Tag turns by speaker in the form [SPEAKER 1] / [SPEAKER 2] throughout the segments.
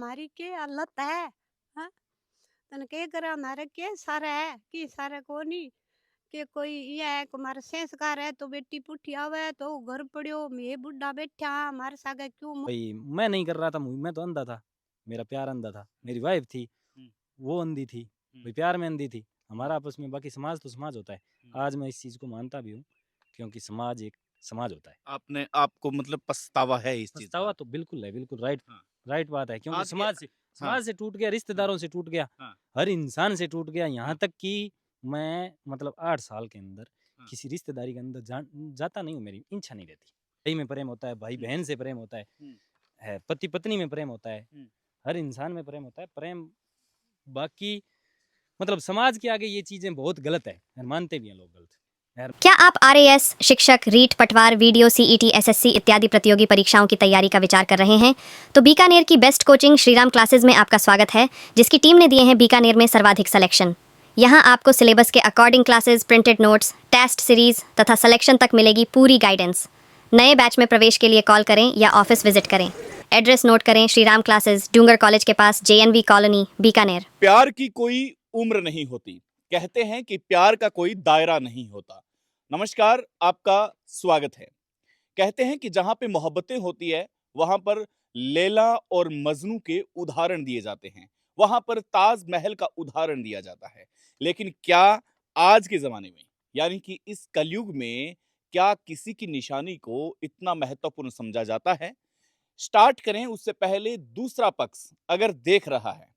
[SPEAKER 1] हमारी के हालत है। हाँ, तन के करा हमारे के सारे है कि सारे को नहीं के कोई ये है कि हमारा संस्कार है तो बेटी पुठी आवे तो घर पड़ियो मैं बुढ़ा बैठा हमारे सागे क्यों
[SPEAKER 2] भाई मैं नहीं कर रहा था मूवी, मैं तो अंधा था। मेरा प्यार अंधा था, मेरी वाइफ थी,
[SPEAKER 3] हुँ,
[SPEAKER 2] वो अंधी थी,
[SPEAKER 3] हुँ,
[SPEAKER 2] भाई प्यार में अंधी थी।
[SPEAKER 3] हुँ,
[SPEAKER 2] हमारा आपस में, बाकी समाज तो समाज होता है।
[SPEAKER 3] हुँ।
[SPEAKER 2] आज मैं इस चीज़ को मानता भी हूँ, क्योंकि समाज एक समाज होता है।
[SPEAKER 3] आपने आपको मतलब पछतावा है इस चीज़ का?
[SPEAKER 2] पछतावा तो बिल्कुल है, बिल्कुल राइट
[SPEAKER 3] हाँ।
[SPEAKER 2] राइट बात है, क्योंकि
[SPEAKER 3] आज के हाँ,
[SPEAKER 2] समाज से टूट गया,
[SPEAKER 3] हाँ,
[SPEAKER 2] रिश्तेदारों से टूट गया,
[SPEAKER 3] हाँ,
[SPEAKER 2] हर इंसान से टूट गया, यहाँ
[SPEAKER 3] हाँ,
[SPEAKER 2] तक कि मैं मतलब 8 साल के अंदर
[SPEAKER 3] हाँ।
[SPEAKER 2] किसी रिश्तेदारी के अंदर जाता नहीं हूँ, मेरी इच्छा नहीं रहती। भाई में प्रेम होता है,
[SPEAKER 3] हुँ,
[SPEAKER 2] भाई-बहन से प्रेम होता
[SPEAKER 3] हुँ,
[SPEAKER 2] है, पति-पत्नी में प्रेम होता है,
[SPEAKER 3] हुँ।
[SPEAKER 2] हर इंसान में प्रेम होता है। प्रेम बाकी मतलब समाज के आगे ये चीज़ें बहुत गलत है, और मानते भी हैं लोग गलत है। यार
[SPEAKER 4] क्या आप आरएएस, शिक्षक, रीट, पटवार, वीडियो, सीईटी, एसएससी इत्यादि प्रतियोगी परीक्षाओं की तैयारी का विचार कर रहे हैं? तो बीकानेर की बेस्ट कोचिंग श्रीराम क्लासेस में आपका स्वागत है, जिसकी टीम ने दिए हैं बीकानेर में सर्वाधिक सिलेक्शन। यहाँ आपको सिलेबस के according classes, printed notes, test series तथा सिलेक्शन तक मिलेगी पूरी गाइडेंस। नए बैच में प्रवेश के लिए कॉल करें या ऑफिस विजिट करें। एड्रेस नोट करें, श्रीराम क्लासेस, डूंगर कॉलेज के पास, जेएनवी कॉलोनी, बीकानेर।
[SPEAKER 3] प्यार की कोई उम्र नहीं होती। कहते हैं कि प्यार का कोई दायरा नहीं होता। नमस्कार, आपका स्वागत है। कहते हैं कि जहाँ पे मोहब्बतें होती है, वहाँ पर लैला और मजनू के उदाहरण दिए जाते हैं। वहाँ पर ताजमहल का उदाहरण दिया जाता है। लेकिन क्या आज के ज़माने में, यानी कि इस कलयुग में, क्या किसी की निशानी को इतना महत्वपूर्ण समझा जाता है? स्टार्ट करें उससे पहले दूसरा पक्ष अगर देख रहा है,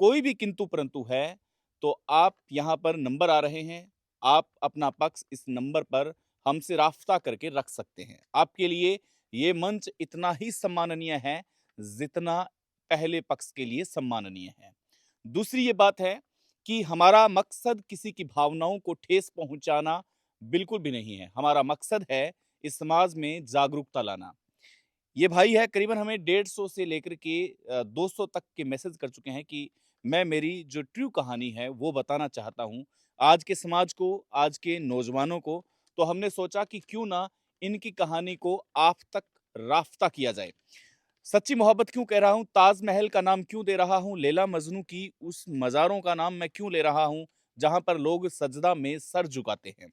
[SPEAKER 3] कोई भी किंतु परंतु है, तो आप यहाँ पर नंबर आ रहे हैं। आप अपना पक्ष इस नंबर पर हमसे राब्ता करके रख सकते हैं। आपके लिए ये मंच इतना ही सम्माननीय है, जितना पहले पक्ष के लिए सम्माननीय है। दूसरी ये बात है कि हमारा मकसद किसी की भावनाओं को ठेस पहुंचाना बिल्कुल भी नहीं है। हमारा मकसद है इस समाज में जागरूकता लाना। ये भाई है करीबन हमें 150 से लेकर के 200 तक के मैसेज कर चुके हैं कि मैं मेरी जो ट्रू कहानी है वो बताना चाहता हूँ आज के समाज को, आज के नौजवानों को। तो हमने सोचा कि क्यों ना इनकी कहानी को आप तक राफ्ता किया जाए। सच्ची मोहब्बत क्यों कह रहा हूँ, ताजमहल का नाम क्यों दे रहा हूँ, लैला मजनू की उस मज़ारों का नाम मैं क्यों ले रहा हूँ, जहाँ पर लोग सजदा में सर झुकाते हैं।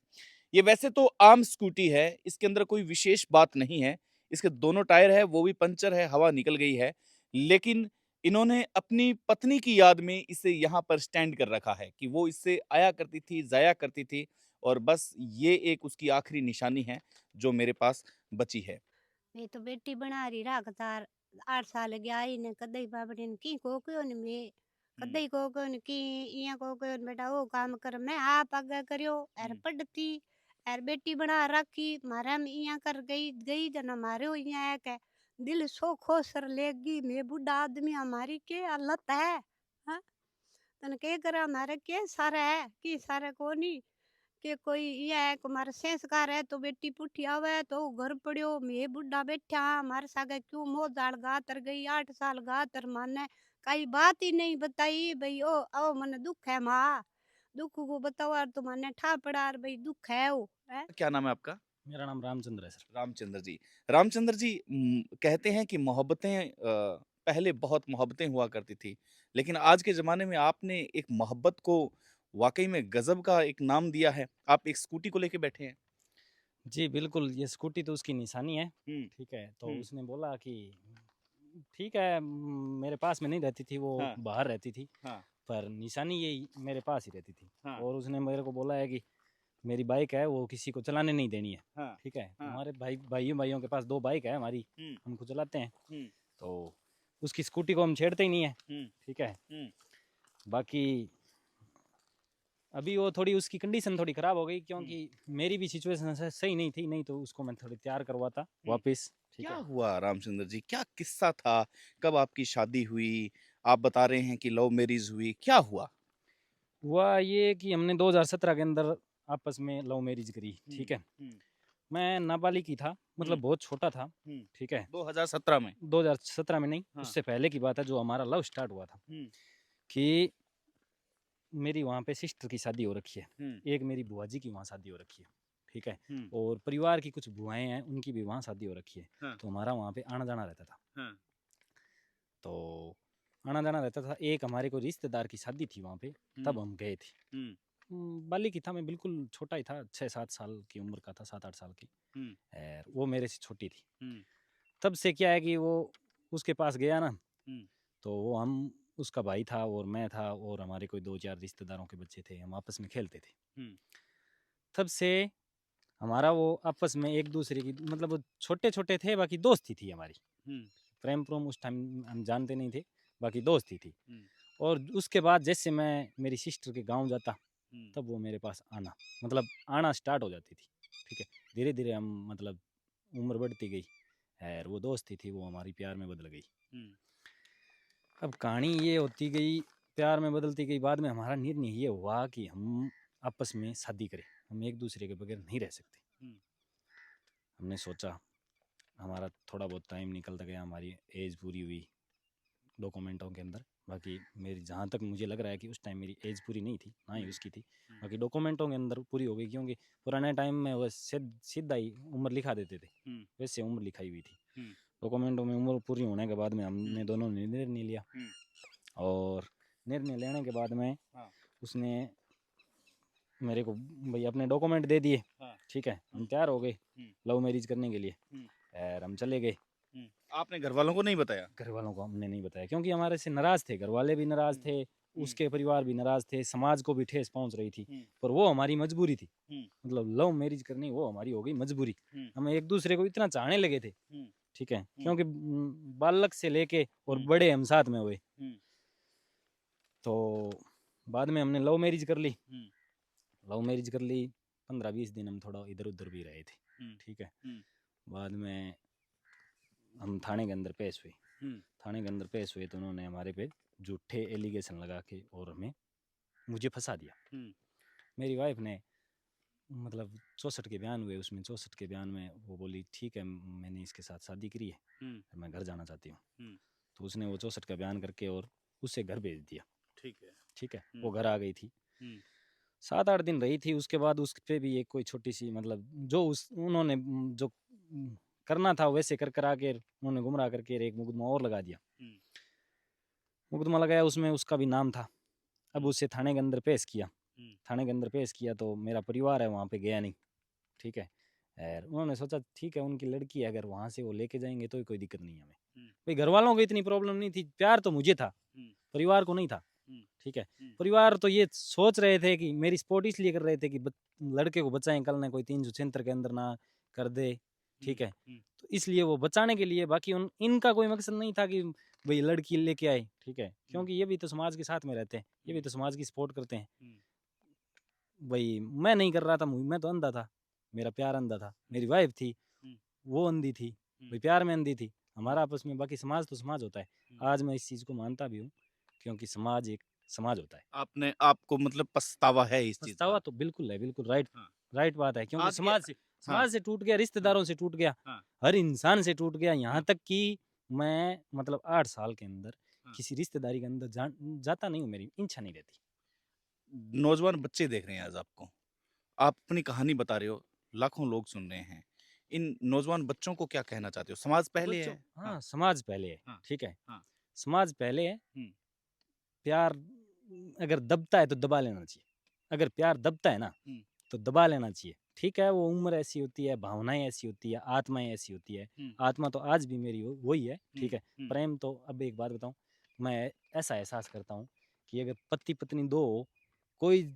[SPEAKER 3] ये वैसे तो आम स्कूटी है, इसके अंदर कोई विशेष बात नहीं है। इसके दोनों टायर है वो भी पंचर है, हवा निकल गई है। लेकिन इन्होंने अपनी पत्नी की याद में इसे यहाँ पर स्टैंड कर रखा है कि वो इससे आया करती थी, जाया करती थी, और बस ये एक उसकी आखिरी निशानी है जो मेरे पास बची है।
[SPEAKER 1] मैं तो बेटी बना रही राखतार 8 साल गया ने कदई बाबड़ी ने की को क्यों ने मैं
[SPEAKER 3] हुँ,
[SPEAKER 1] कदई को क्यों ने की इया को क्यों ने बेटा वो काम कर मैं आप आगे करियो एर
[SPEAKER 3] हुँ,
[SPEAKER 1] पढ़ती एर बेटी बना रखी मारा में इया कर गई गई जना मारे हो इया है के दिल सो खोसर लेगी मैं बुढ़ा आदमी हमारी के हालत है। हाँ, तन के करा हमारे के सारे है कि सारे को नहीं के कोई ये है कि हमारा संस्कार है तो बेटी पुठी आवे तो घर पड़ियो मैं बुढ़ा बैठा हमारे सागे क्यों मोह जाड़ गातर गई 8 साल गातर माने कई बात ही नहीं बताई भाई ओ ओ मने दुख है माँ दुख को बताओ यार तो माने ठा पड़ा यार भाई दुख है वो है।
[SPEAKER 3] क्या नाम है आपका?
[SPEAKER 2] मेरा नाम रामचंद्र है सर।
[SPEAKER 3] रामचंद्र जी। रामचंद्र जी, कहते हैं कि मोहब्बतें पहले बहुत मोहब्बतें हुआ करती थी, लेकिन आज के ज़माने में आपने एक मोहब्बत को वाक़ई में गज़ब का एक नाम दिया है। आप एक स्कूटी को लेके बैठे हैं।
[SPEAKER 2] जी, बिल्कुल, ये स्कूटी तो उसकी निशानी है,
[SPEAKER 3] हुँ,
[SPEAKER 2] ठीक है? तो
[SPEAKER 3] हुँ,
[SPEAKER 2] उसने बोला कि ठीक है, मेरे पास में नहीं रहती थी, वो
[SPEAKER 3] हाँ,
[SPEAKER 2] बाहर रहती थी,
[SPEAKER 3] हाँ,
[SPEAKER 2] पर निशानी ये मेरे पास ही रहती थी।
[SPEAKER 3] हाँ,
[SPEAKER 2] और उसने मेरे को बोला है कि मेरी बाइक है, वो किसी को चलाने नहीं देनी है,
[SPEAKER 3] हाँ,
[SPEAKER 2] ठीक है?
[SPEAKER 3] हाँ,
[SPEAKER 2] हमारे भाइयों के पास 2 बाइक है हमारी,
[SPEAKER 3] हुँ,
[SPEAKER 2] हम खुद चलाते हैं,
[SPEAKER 3] हुँ,
[SPEAKER 2] तो उसकी स्कूटी को हम छेड़ते ही नहीं है,
[SPEAKER 3] हुँ,
[SPEAKER 2] ठीक है?
[SPEAKER 3] हुँ,
[SPEAKER 2] बाकी अभी वो थोड़ी उसकी कंडीशन थोड़ी ख़राब हो गई,
[SPEAKER 3] हुँ,
[SPEAKER 2] क्योंकि मेरी भी सिचुएशन सही नहीं थी, नहीं तो उसको मैं थोड़ी तैयार करवाता
[SPEAKER 3] हुँ।
[SPEAKER 2] वापस, ठीक
[SPEAKER 3] क्या
[SPEAKER 2] है?
[SPEAKER 3] हुआ रामचंद्र जी? क्या किस्सा था? कब आपकी शादी हुई? आप बता रहे हैं कि लव मैरिज हुई, क्या हुआ?
[SPEAKER 2] हुआ ये कि हमने 2017 के अंदर आपस में लव मैरिज करी,
[SPEAKER 3] हुँ,
[SPEAKER 2] ठीक है?
[SPEAKER 3] हुँ,
[SPEAKER 2] मैं नाबालिग ही था,
[SPEAKER 3] हुँ,
[SPEAKER 2] मतलब बहुत छोटा था,
[SPEAKER 3] हुँ।
[SPEAKER 2] ठीक है?
[SPEAKER 3] 2017 में?
[SPEAKER 2] 2017 में नहीं,
[SPEAKER 3] हाँ,
[SPEAKER 2] उससे पहले की बात है, जो हमारा लव स्टार्ट हुआ था,
[SPEAKER 3] हुँ,
[SPEAKER 2] कि मेरी वहाँ पे सिस्टर की शादी हो रखी है,
[SPEAKER 3] हुँ,
[SPEAKER 2] एक मेरी बुआ जी की वहाँ शादी हो रखी है, ठीक है?
[SPEAKER 3] हुँ,
[SPEAKER 2] और परिवार की कुछ बुआएँ हैं, उनकी भी वहाँ शादी हो रखी है,
[SPEAKER 3] हाँ,
[SPEAKER 2] तो हमारा वहाँ पे आना-जाना रहता था।
[SPEAKER 3] हाँ,
[SPEAKER 2] तो आना जाना रहता था। एक हमारे को रिश्तेदार की शादी थी वहाँ पे, तब हम गए थे। बालिक ही था मैं, बिल्कुल छोटा ही था, 6-7 साल की उम्र का था, 7-8 साल की। और वो मेरे से छोटी थी। तब से क्या है कि वो उसके पास गया ना, तो वो हम उसका भाई था और मैं था और हमारे कोई 2-4 रिश्तेदारों के बच्चे थे, हम आपस में खेलते थे। तब से हमारा वो आपस में एक दूसरे की मतलब वो छोटे छोटे थे, बाकी दोस्ती थी हमारी। प्रेम प्रोम उस टाइम हम जानते नहीं थे, बाकी दोस्ती थी। और उसके बाद जैसे मैं मेरी सिस्टर के गांव जाता, तब वो मेरे पास आना मतलब आना स्टार्ट हो जाती थी। ठीक है, धीरे धीरे हम मतलब उम्र बढ़ती गई और वो दोस्ती थी वो हमारी प्यार में बदल गई। अब कहानी ये होती गई, प्यार में बदलती गई। बाद में हमारा निर्णय ये हुआ कि हम आपस में शादी करें, हम एक दूसरे के बगैर नहीं रह सकते। हमने सोचा, हमारा थोड़ा बहुत टाइम निकलता गया, हमारी एज पूरी हुई डॉक्यूमेंटों के अंदर। बाकी मेरी जहाँ तक मुझे लग रहा है कि उस टाइम मेरी एज पूरी नहीं थी, ना ही उसकी थी। बाकी डॉक्यूमेंटों के अंदर पूरी हो गई, क्योंकि पुराने टाइम में वो सीधा ही उम्र लिखा देते थे, वैसे उम्र लिखाई हुई थी। डॉक्यूमेंटों में उम्र पूरी होने के बाद में हमने दोनों ने निर्णय लिया, और निर्णय लेने के बाद में उसने मेरे को भाई अपने डॉक्यूमेंट दे दिए। ठीक है, हम तैयार हो गए लव मैरिज करने के लिए और हम चले गए।
[SPEAKER 3] आपने घर वालों को नहीं बताया?
[SPEAKER 2] घर वालों को हमने नहीं बताया, क्योंकि हमारे से नाराज थे, घर वाले भी नाराज थे, उसके परिवार भी नाराज थे, समाज को भी ठेस पहुंच रही थी। पर वो हमारी मजबूरी थी, मतलब लव मैरिज करनी वो हमारी हो गई मजबूरी। हम एक दूसरे को इतना चाहने लगे थे, ठीक है, क्योंकि बालक से लेके और बड़े हम साथ में हुए। तो बाद में हमने लव मैरिज कर ली। लव मैरिज कर ली, 15-20 दिन हम थोड़ा इधर उधर भी रहे थे। ठीक है, बाद में हम थाने के अंदर पेश हुए। थाने के अंदर पेश हुए तो उन्होंने हमारे पे झूठे एलिगेशन लगा के और मुझे फंसा दिया। मेरी वाइफ ने मतलब 64 के बयान हुए, उसमें 64 के बयान में वो बोली ठीक है मैंने इसके साथ शादी करी है, मैं घर जाना चाहती हूँ। तो उसने वो 64 का बयान करके और उससे घर भेज दिया। ठीक है, वो घर आ गई थी, 7-8 दिन रही थी। उसके बाद उस पे भी एक कोई छोटी सी मतलब जो उन्होंने जो करना था वैसे कर आके उन्होंने गुमराह करके एक मुकदमा और लगा दिया। मुकदमा लगाया, उसमें उसका भी नाम था। अब उसे थाने के अंदर पेश किया। थाने के अंदर पेश किया तो मेरा परिवार है वहाँ पे गया नहीं। ठीक है, और उन्होंने सोचा ठीक है उनकी लड़की है, अगर वहाँ से वो लेके जाएंगे तो कोई दिक्कत नहीं है हमें। भाई घर वालों को इतनी प्रॉब्लम नहीं थी, प्यार तो मुझे था, परिवार को नहीं था। ठीक है, परिवार तो ये सोच रहे थे कि मेरी सपोर्ट इसलिए कर रहे थे कि लड़के को बचाएं, कल ना कोई 376 के अंदर ना कर दे। ठीक है, तो इसलिए वो बचाने के लिए, बाकी इनका कोई मकसद नहीं था कि भाई लड़की लेके आए। ठीक है, क्योंकि ये भी तो समाज के साथ में रहते हैं, ये भी तो समाज की सपोर्ट करते हैं। भाई मैं नहीं कर रहा था, मैं तो अंधा था, मेरा प्यार अंधा था, मेरी वाइफ थी वो अंधी थी, भाई प्यार में अंधी थी, हमारा आपस में। बाकी समाज तो समाज होता है, आज मैं इस चीज को मानता भी हूँ, क्योंकि समाज एक समाज होता है।
[SPEAKER 3] आपने आपको मतलब पछतावा है इस चीज
[SPEAKER 2] पछतावा
[SPEAKER 3] का?
[SPEAKER 2] तो बिल्कुल है, बिल्कुल राइट बात है, क्योंकि
[SPEAKER 3] आज
[SPEAKER 2] समाज से टूट गया, रिश्तेदारों से टूट गया, हर इंसान से टूट गया। यहाँ तक कि मैं मतलब 8 साल के अंदर किसी रिश्तेदारी के अंदर जाता नहीं हूँ, मेरी इच्छा नहीं रहती।
[SPEAKER 3] नौजवान बच्चे देख रहे हैं आज आपको, आप अपनी कहानी बता रहे हो, लाखों लोग सुन रहे हैं, इन नौजवान बच्चों को क्या कहना चाहते हो? समाज पहले है।
[SPEAKER 2] हाँ, समाज पहले है।
[SPEAKER 3] हाँ,
[SPEAKER 2] ठीक है,
[SPEAKER 3] हाँ।
[SPEAKER 2] समाज पहले है। प्यार अगर दबता है तो दबा लेना चाहिए, अगर प्यार दबता है ना तो दबा लेना चाहिए। ठीक है, वो उम्र ऐसी होती है, भावनाएं ऐसी होती है, आत्माएं ऐसी होती है। आत्मा तो आज भी मेरी वही है। ठीक है, प्रेम तो अब एक बात बताऊं, मैं ऐसा एहसास करता हूँ कि अगर पति पत्नी दो, कोई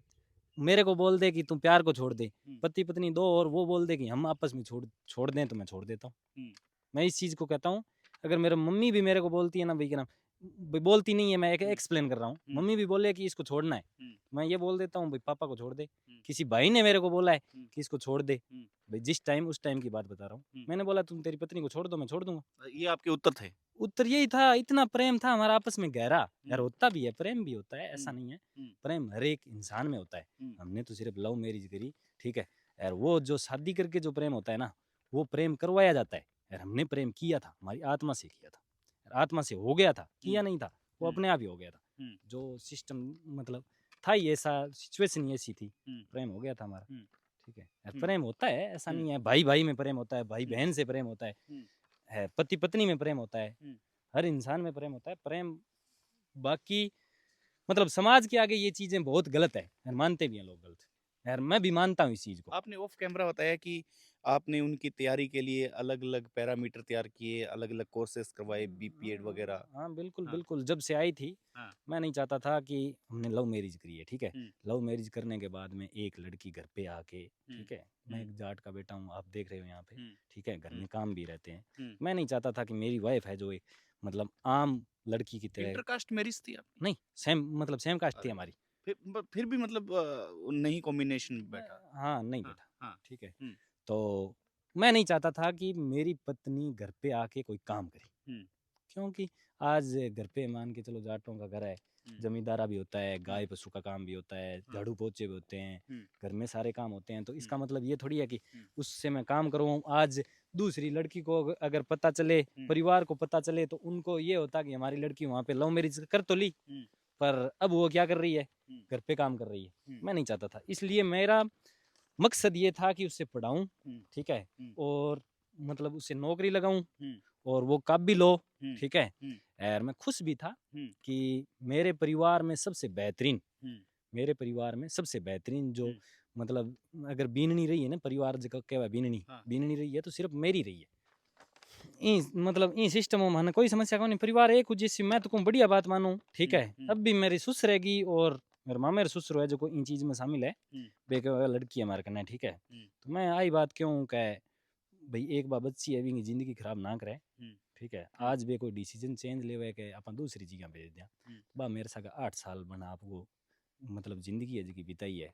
[SPEAKER 2] मेरे को बोल दे कि तुम प्यार को छोड़ दे, पति पत्नी दो और वो बोल दे कि हम आपस में छोड़ दें, तो मैं छोड़ देता हूँ। मैं इस चीज को कहता हूँ। अगर मेरे मम्मी भी मेरे को बोलती है ना भाई, क्या नाम, बोलती नहीं है, मैं एक एक्सप्लेन कर रहा हूँ, मम्मी भी बोले कि इसको छोड़ना है, मैं ये बोल देता हूँ भाई पापा को छोड़ दे। किसी भाई ने मेरे को बोला है कि इसको छोड़ दे, भाई जिस टाइम उस टाइम की बात बता रहा हूँ, मैंने बोला तुम तेरी पत्नी को छोड़ दो, मैं छोड़ दूंगा।
[SPEAKER 3] ये आपके उत्तर थे?
[SPEAKER 2] उत्तर यही था, इतना प्रेम था हमारा आपस में गहरा। यार होता भी है, प्रेम भी होता है, ऐसा नहीं है, प्रेम हर एक इंसान में होता है। हमने तो सिर्फ लव मैरिज करी। ठीक है, यार वो जो शादी करके जो प्रेम होता है ना, वो प्रेम करवाया जाता है। यार हमने प्रेम किया था, हमारी आत्मा से किया था, यार आत्मा से हो गया था, किया नहीं था, वो अपने आप ही हो गया था। जो सिस्टम मतलब था ही ऐसा, सिचुएशन ऐसी थी, प्रेम हो गया था हमारा। ठीक है, यार प्रेम होता है, ऐसा नहीं है, भाई भाई में प्रेम होता है, भाई बहन से प्रेम होता है, पति पत्नी में प्रेम होता है, हर इंसान में प्रेम होता है। प्रेम बाकी मतलब समाज के आगे ये चीजें बहुत गलत है और मानते भी हैं लोग गलत यार, मैं भी मानता हूँ इस चीज को।
[SPEAKER 3] आपने ऑफ कैमरा बताया कि आपने उनकी तैयारी के लिए अलग-अलग पैरामीटर तैयार किए, अलग-अलग कोर्सेज करवाए, बीपीएड वगैरह।
[SPEAKER 2] हाँ बिल्कुल
[SPEAKER 3] हाँ।
[SPEAKER 2] बिल्कुल, जब से आई थी
[SPEAKER 3] हाँ।
[SPEAKER 2] मैं नहीं चाहता था कि हमने लव मैरिज करी है, ठीक है।
[SPEAKER 3] हम्म,
[SPEAKER 2] लव मैरिज करने के बाद में एक लड़की घर पे आके, ठीक है, मैं
[SPEAKER 3] हम्म,
[SPEAKER 2] एक जाट का बेटा हूँ, आप देख रहे हो यहाँ पे,
[SPEAKER 3] हम्म,
[SPEAKER 2] ठीक है, घर में काम भी रहते हैं।
[SPEAKER 3] हम्म।
[SPEAKER 2] मैं नहीं चाहता था कि मेरी वाइफ है जो एक मतलब आम लड़की की तरह,
[SPEAKER 3] इंटरकास्ट मैरिज थी आपकी?
[SPEAKER 2] नहीं सेम मतलब सेम कास्ट थी
[SPEAKER 3] अरे,
[SPEAKER 2] हमारी।
[SPEAKER 3] फिर भी मतलब नहीं कॉम्बिनेशन बैठा।
[SPEAKER 2] हाँ नहीं
[SPEAKER 3] हाँ,
[SPEAKER 2] बेटा,
[SPEAKER 3] हाँ।
[SPEAKER 2] ठीक है।
[SPEAKER 3] हम्म,
[SPEAKER 2] तो मैं नहीं चाहता था कि मेरी पत्नी घर पे आके कोई काम करे,
[SPEAKER 3] हम्म,
[SPEAKER 2] क्योंकि आज घर पे मान के चलो जाटों का घर है,
[SPEAKER 3] हम्म,
[SPEAKER 2] जमींदारा भी होता है, गाय पशु का काम भी होता है,
[SPEAKER 3] हाँ,
[SPEAKER 2] झाड़ू पोछे भी होते हैं,
[SPEAKER 3] हम्म,
[SPEAKER 2] घर में सारे काम होते हैं। तो इसका मतलब ये थोड़ी है कि
[SPEAKER 3] हम्म,
[SPEAKER 2] उससे मैं काम करूँ। आज दूसरी लड़की को अगर पता चले, परिवार को पता चले, तो उनको ये होता कि हमारी लड़की वहाँ पे लव मैरिज कर तो ली,
[SPEAKER 3] हम्म,
[SPEAKER 2] पर अब वो क्या कर रही है,
[SPEAKER 3] हम्म,
[SPEAKER 2] घर पे काम कर रही है।
[SPEAKER 3] हम्म,
[SPEAKER 2] मैं नहीं चाहता था, इसलिए मेरा मकसद ये था कि उससे पढ़ाऊं,
[SPEAKER 3] हम्म,
[SPEAKER 2] ठीक है,
[SPEAKER 3] हम्म,
[SPEAKER 2] और मतलब उससे नौकरी लगाऊं
[SPEAKER 3] हम्म,
[SPEAKER 2] और वो काबिल हो,
[SPEAKER 3] हम्म,
[SPEAKER 2] ठीक है।
[SPEAKER 3] हम्म,
[SPEAKER 2] और मैं खुश भी था
[SPEAKER 3] हम्म,
[SPEAKER 2] कि मेरे परिवार में सबसे बेहतरीन,
[SPEAKER 3] हम्म,
[SPEAKER 2] मेरे परिवार में सबसे बेहतरीन जो
[SPEAKER 3] हम्म,
[SPEAKER 2] मतलब अगर बीननी रही है ना, परिवार जगह क्या बीननी
[SPEAKER 3] हाँ।
[SPEAKER 2] बीननी रही है तो सिर्फ मेरी रही है। मतलब इन सिस्टम में माने कोई समस्या को नहीं, परिवार एक जिससे मैं तो कहूँ बढ़िया बात मानूं, ठीक है। अब भी मेरी सुस रहेगी और मेरे मामे ससुर है जो को इन चीज में शामिल है, बेके लड़की है हमारे कन्या, ठीक है। तो मैं आई बात क्यों कह भाई, एक बार बच्ची है भी जिंदगी खराब ना करे, ठीक है। आज भी कोई डिसीजन चेंज ले हुए के अपन दूसरी जगह भेज दिया, बा मेरे साथ 8 साल बना आपको मतलब जिंदगी है जी बिताई है।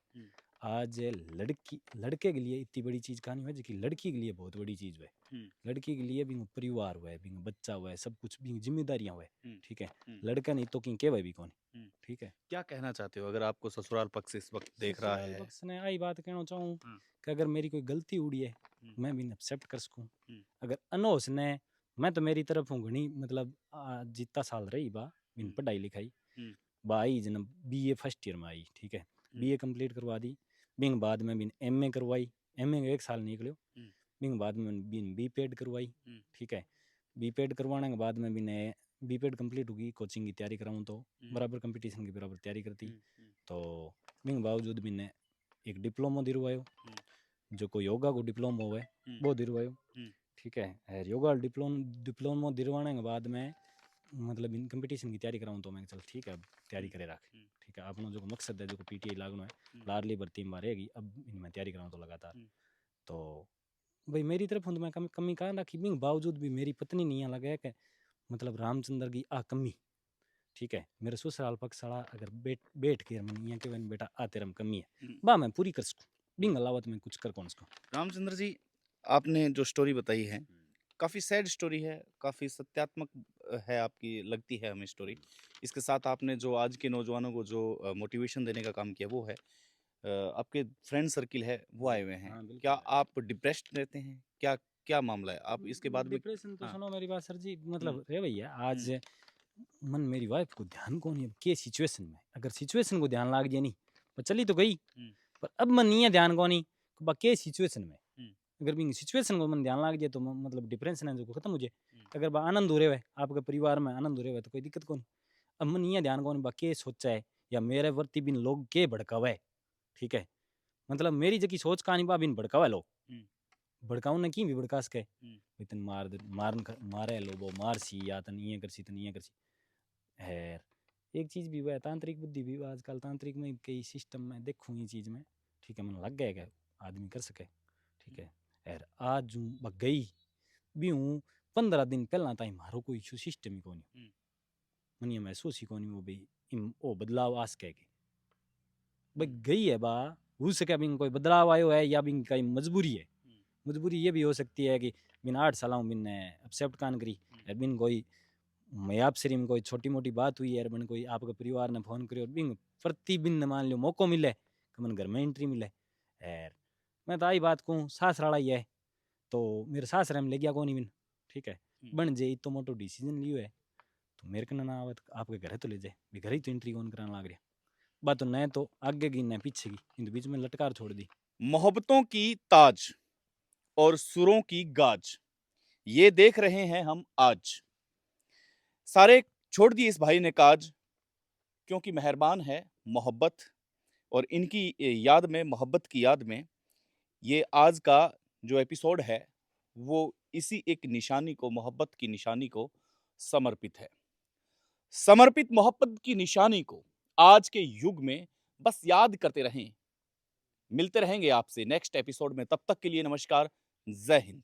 [SPEAKER 2] आज लड़की लड़के के लिए इतनी बड़ी चीज कहानी है, जो कि लड़की के लिए बहुत बड़ी चीज है। लड़की के लिए भी परिवार हुआ है, भी बच्चा हुआ है, सब कुछ भी जिम्मेदारियां हुआ है, ठीक है। लड़का नहीं तो कि केवे भी कौन, ठीक है।
[SPEAKER 3] क्या कहना चाहते हो अगर आपको ससुराल पक्ष इस वक्त देख रहा
[SPEAKER 2] ससुराल
[SPEAKER 3] है?
[SPEAKER 2] पक्ष ने आई बात कहना चाहूँ कि अगर मेरी कोई गलती उड़ी है मैं भी एक्सेप्ट कर सकूँ। अगर अनहोस ने, मैं तो मेरी तरफ हूँ घनी मतलब जितना साल रही बा बिन पढ़ाई लिखाई, बा आई जन बीए फर्स्ट ईयर में आई, ठीक है। बीए कंप्लीट करवा दी, बिंग बाद में बिन एमए करवाई, एमए 1 साल निकलो, बिंग बाद में बिन बीपेड करवाई, ठीक है। बीपेड करवाने के बाद में बिन बीपेड कंप्लीट होगी, कोचिंग की तैयारी कराऊँ तो बराबर कंपटीशन की बराबर तैयारी करती। तो बिंग बावजूद बिन एक डिप्लोमा दिलवायो, जो कोई योगा को डिप्लोमा हुआ है वो दिलवायो, ठीक है। और योगा डिप्लोमा दिलवाने के बाद में मतलब इन कंपटीशन की तैयारी कराऊँ तो मैं चल ठीक है अब तैयारी करे रख, ठीक है। अपना जो मकसद है जो पीटीआई लागू है, लाडली भर्ती में रहेगी, अब इनमें तैयारी कराऊँ तो लगातार। तो भाई मेरी तरफ हूँ तो मैं कमी कहाँ रखी, बिंग बावजूद भी मेरी पत्नी नहीं लगा कि मतलब रामचंद्र की आ कमी, ठीक है। मेरे ससुराल पक्ष वाला अगर बैठ के मन यहाँ के बेटा आ तेरा में कमी है बा मैं पूरी कर सकूँ, बिंग अलावत में कुछ कर कौन सकूँ।
[SPEAKER 3] रामचंद्र जी, आपने जो स्टोरी बताई है काफ़ी सैड स्टोरी है, काफ़ी सत्यात्मक है आपकी लगती है हमें स्टोरी। इसके साथ आपने जो आज के नौजवानों को जो मोटिवेशन देने का काम किया वो है। आपके फ्रेंड सर्किल है वो आए हुए हैं।
[SPEAKER 2] हाँ बिल्कुल
[SPEAKER 3] क्या
[SPEAKER 2] है।
[SPEAKER 3] आप डिप्रेस्ड रहते हैं? क्या क्या मामला है? आप इसके बाद भी
[SPEAKER 2] डिप्रेशन तो
[SPEAKER 3] हाँ,
[SPEAKER 2] सुनो मेरी बात सर जी, मतलब रे भैया आज मन मेरी वाइफ को ध्यान कौन है के सिचुएशन में, अगर सिचुएशन को ध्यान लाग गया नहीं पर चली तो गई, पर अब मन नहीं है ध्यान को नहीं के सिचुएशन में। अगर भी सिचुएशन को मन ध्यान लाग जाए तो मतलब डिप्रेशन है जो खत्म हो जाए। अगर बा आनंद हो रहे हुए आपके परिवार में आनंद हो रहे हुए तो कोई दिक्कत कौन। अब मन नहीं है ध्यान कौन बा के सोचा है या मेरे वर्ती बिन लोग के भड़कावा है, ठीक है। मतलब मेरी जकी सोच कहानी बा बिन भड़कावा लोग, भड़काऊ ने की भी भड़का सके, इतन मारे लो वो मार सी या तन ये कर सी तन ये कर सी। है एक चीज भी हुआ है, तांत्रिक बुद्धि भी हुआ आजकल, तांत्रिक में कई सिस्टम में देखूँ ये चीज में, ठीक है। मन लग गया क्या आदमी कर सके, ठीक है। यार आज जू गई भी हूँ 15 दिन पहला ताई मारो कोई इशू सिस्टम ही कोनी, मन ये महसूस ही कोनी वो भी ओ बदलाव आस के भाई गई है बा, हो सके बिन कोई बदलाव आयो है या बिन कहीं मजबूरी है। मजबूरी ये भी हो सकती है कि बिन 8 साल बिन एक्सेप्ट कान करी, बिन कोई मयाब शरीर में कोई छोटी मोटी बात हुई है, बन कोई आपके परिवार ने फोन करियो बिन प्रति बिन मान लो मौको मिले कि मन घर में एंट्री मिले। यार मैं तो आई बात कहूँ सासराड़ा ही है तो मेरे सासरे में ले गया कौन बिन, ठीक है। बन जाए तो मोटो डिसीजन लियो है तो मेरे को ना आवत आपके घर तो ले जाए, भी घर ही तो एंट्री कौन कराने लग रहा बात, तो न तो आगे की न पीछे की, इन बीच में लटकार छोड़ दी।
[SPEAKER 3] मोहब्बतों की ताज और सुरों की गाज, ये देख रहे हैं हम आज। सारे छोड़ दिए इस भाई ने काज, क्योंकि मेहरबान है मोहब्बत, और इनकी याद में, मोहब्बत की याद में ये आज का जो एपिसोड है वो इसी एक निशानी को, मोहब्बत की निशानी को समर्पित है। समर्पित मोहब्बत की निशानी को आज के युग में बस याद करते रहें। मिलते रहेंगे आपसे नेक्स्ट एपिसोड में, तब तक के लिए नमस्कार, जय हिंद।